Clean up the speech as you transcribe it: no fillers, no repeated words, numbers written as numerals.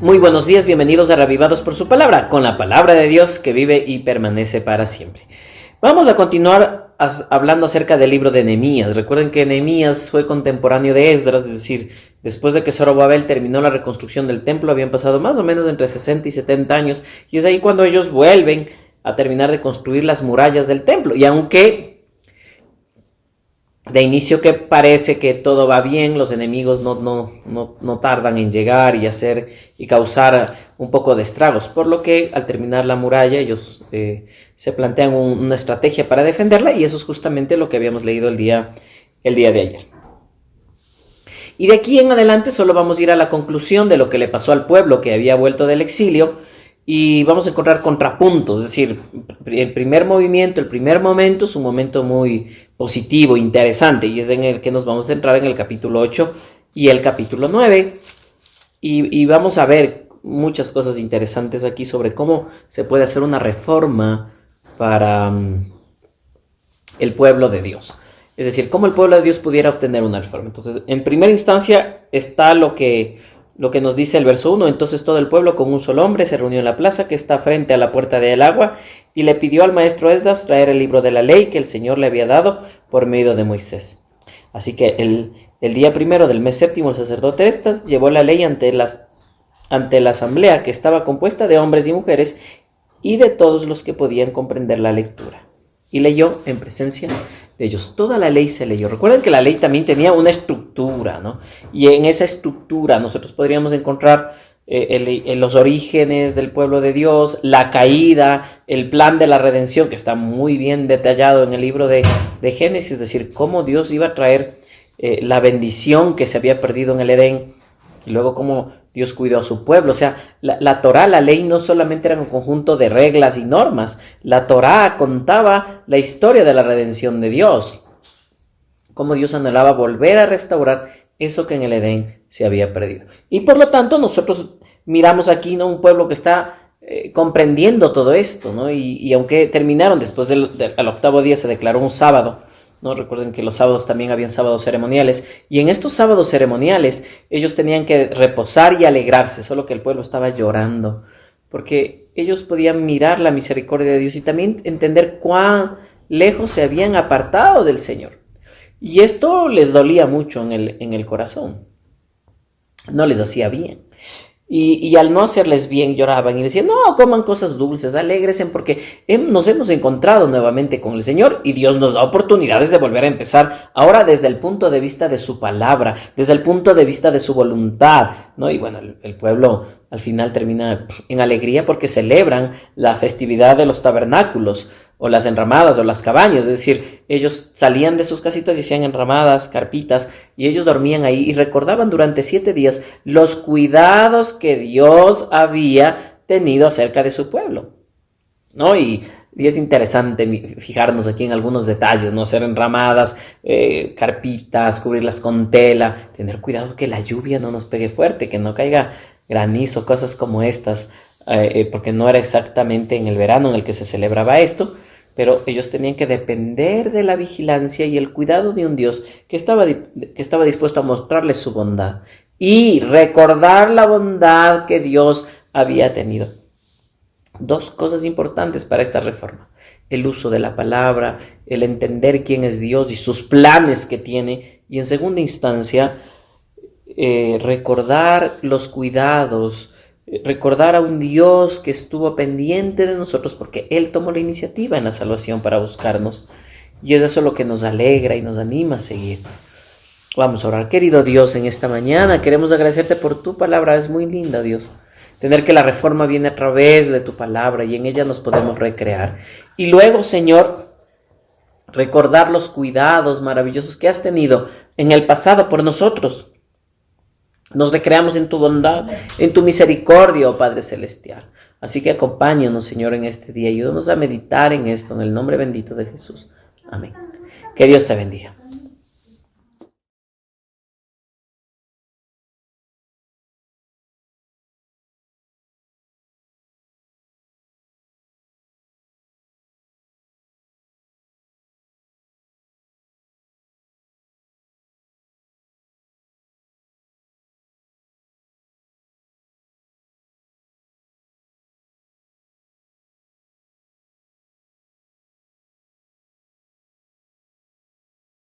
Muy buenos días, bienvenidos a Reavivados por su palabra, con la palabra de Dios que vive y permanece para siempre. Vamos a continuar hablando acerca del libro de Nehemías. Recuerden que Nehemías fue contemporáneo de Esdras, es decir, después de que Zorobabel terminó la reconstrucción del templo, habían pasado más o menos entre 60 y 70 años, y es ahí cuando ellos vuelven a terminar de construir las murallas del templo. Y aunque de inicio que parece que todo va bien, los enemigos no tardan en llegar y causar un poco de estragos, por lo que al terminar la muralla ellos se plantean una estrategia para defenderla, y eso es justamente lo que habíamos leído el día de ayer. Y de aquí en adelante solo vamos a ir a la conclusión de lo que le pasó al pueblo que había vuelto del exilio, y vamos a encontrar contrapuntos, es decir, el primer momento es un momento muy positivo, interesante, y es en el que nos vamos a centrar en el capítulo 8 y el capítulo 9, y vamos a ver muchas cosas interesantes aquí sobre cómo se puede hacer una reforma para el pueblo de Dios. Es decir, cómo el pueblo de Dios pudiera obtener una reforma. Entonces, en primera instancia está lo que nos dice el verso 1. Entonces todo el pueblo con un solo hombre se reunió en la plaza que está frente a la puerta del agua y le pidió al maestro Esdras traer el libro de la ley que el Señor le había dado por medio de Moisés. Así que el día primero del mes séptimo el sacerdote Esdras llevó la ley ante la asamblea, que estaba compuesta de hombres y mujeres y de todos los que podían comprender la lectura. Y leyó en presencia de ellos. Toda la ley se leyó. Recuerden que la ley también tenía una estructura, ¿no? Y en esa estructura nosotros podríamos encontrar los orígenes del pueblo de Dios, la caída, el plan de la redención, que está muy bien detallado en el libro de Génesis, es decir, cómo Dios iba a traer la bendición que se había perdido en el Edén, y luego cómo Dios cuidó a su pueblo. O sea, la Torá, la ley, no solamente era un conjunto de reglas y normas. La Torá contaba la historia de la redención de Dios, cómo Dios anhelaba volver a restaurar eso que en el Edén se había perdido. Y por lo tanto nosotros miramos aquí, ¿no?, un pueblo que está comprendiendo todo esto, ¿no? Y aunque terminaron después al octavo día, se declaró un sábado, ¿no? Recuerden que los sábados también habían sábados ceremoniales, y en estos sábados ceremoniales ellos tenían que reposar y alegrarse, solo que el pueblo estaba llorando, porque ellos podían mirar la misericordia de Dios y también entender cuán lejos se habían apartado del Señor. Y esto les dolía mucho en el corazón, no les hacía bien. Y al no hacerles bien lloraban y decían: no, coman cosas dulces, alégresen, porque nos hemos encontrado nuevamente con el Señor y Dios nos da oportunidades de volver a empezar, ahora desde el punto de vista de su palabra, desde el punto de vista de su voluntad, ¿no? Y bueno, el pueblo al final termina en alegría porque celebran la festividad de los tabernáculos, o las enramadas, o las cabañas. Es decir, ellos salían de sus casitas y hacían enramadas, carpitas, y ellos dormían ahí y recordaban durante 7 días los cuidados que Dios había tenido acerca de su pueblo, ¿no? Y es interesante fijarnos aquí en algunos detalles, ¿no? Hacer enramadas, carpitas, cubrirlas con tela, tener cuidado que la lluvia no nos pegue fuerte, que no caiga granizo, cosas como estas, porque no era exactamente en el verano en el que se celebraba esto, pero ellos tenían que depender de la vigilancia y el cuidado de un Dios que estaba dispuesto a mostrarles su bondad y recordar la bondad que Dios había tenido. 2 cosas importantes para esta reforma: el uso de la palabra, el entender quién es Dios y sus planes que tiene, y en segunda instancia, recordar los cuidados, recordar a un Dios que estuvo pendiente de nosotros porque Él tomó la iniciativa en la salvación para buscarnos, y es eso lo que nos alegra y nos anima a seguir. Vamos a orar. Querido Dios, en esta mañana queremos agradecerte por tu palabra. Es muy linda, Dios, tener que la reforma viene a través de tu palabra y en ella nos podemos recrear. Y luego, Señor, recordar los cuidados maravillosos que has tenido en el pasado por nosotros. Nos recreamos en tu bondad, en tu misericordia, oh Padre Celestial. Así que acompáñanos, Señor, en este día. Ayúdanos a meditar en esto, en el nombre bendito de Jesús. Amén. Que Dios te bendiga.